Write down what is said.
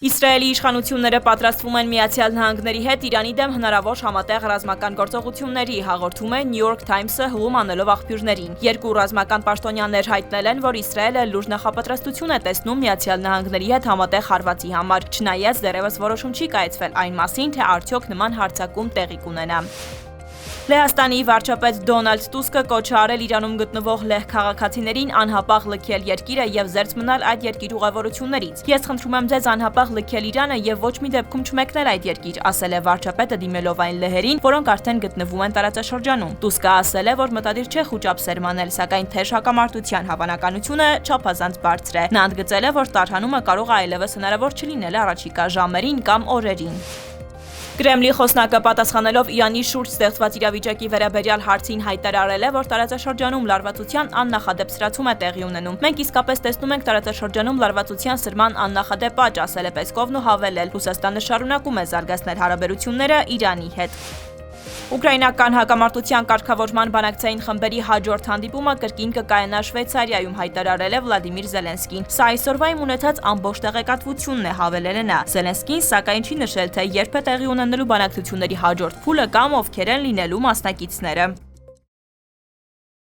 Իսրայելի իշխանությունները պատրաստվում են Միացյալ Նահանգների հետ Իրանի դեմ հնարավոր համատեղ ռազմական գործողությունների, հաղորդում է New York Times-ը հղում անելով աղբյուրներին։ Երկու ռազմական պաշտոնյաներ հայտնել են, որ Իսրայելը լուրջ նախապատրաստություն է տեսնում Միացյալ Նահանգների հետ համատեղ հարվածի համար, չնայած դեռևս որոշում չի կայացվել այն մասին, թե արդյոք նման հարձակում տեղի կունենա։ Լեհաստանի վարչապետ Դոնալդ Տուսկը կոչ է արել Իրանում գտնվող լեհ քաղաքացիներին անհապաղ լքել երկիրը եւ զերծ մնալ այդ երկիր ուղևորություններից։ Ես խնդրում եմ ձեզ անհապաղ լքել Իրանը եւ ոչ մի դեպքում չմեկնել այդ երկիր, ասել է վարչապետը դիմելով այն լեհերին, որոնք արդեն գտնվում են տարածաշրջանում։ Տուսկը ասել է, որ մտադիր չէ խուճապ սերմանել, սակայն թեժ հակամարտության հավանականությունը չափազանց բարձր է։ Նա ընդգծել է, որ տարհանումը կարող է այլևս հնարավոր չլինել առաջիկա ժամերին կամ օրերին։ Կրեմլի խոսնակը պատասխանելով Իրանի շուրջ ստեղծված իրավիճակի վերաբերյալ հարցին հայտարարել է, որ տարածաշրջանում լարվածության աննախադեպ սրացում է տեղի ունենում։ Մենք իսկապես տեսնում ենք տարածաշրջանում լարվածության սրման աննախադեպ աճ, ասել է Պեսկովն ու հավելել. Ռուսաստանը շարունակում է զարգացնել հարաբերությունները Իրանի հետ։ Ուկրաինական հակամարտության կարգավորման բանակցային խմբերի հաջորդ հանդիպումը կրկին կկայանա Շվեյցարիայում, հայտարարել է Վլադիմիր Զելենսկին։ Սա այսօրվա իմ ունեցած ամբողջ տեղեկատվությունն է, հավելել է նա։ Զելենսկին սակայն չի նշել, թե երբ է տեղի ունենալու բանակցությունների հաջորդ փուլը կամ ովքեր են լինելու մասնակիցները։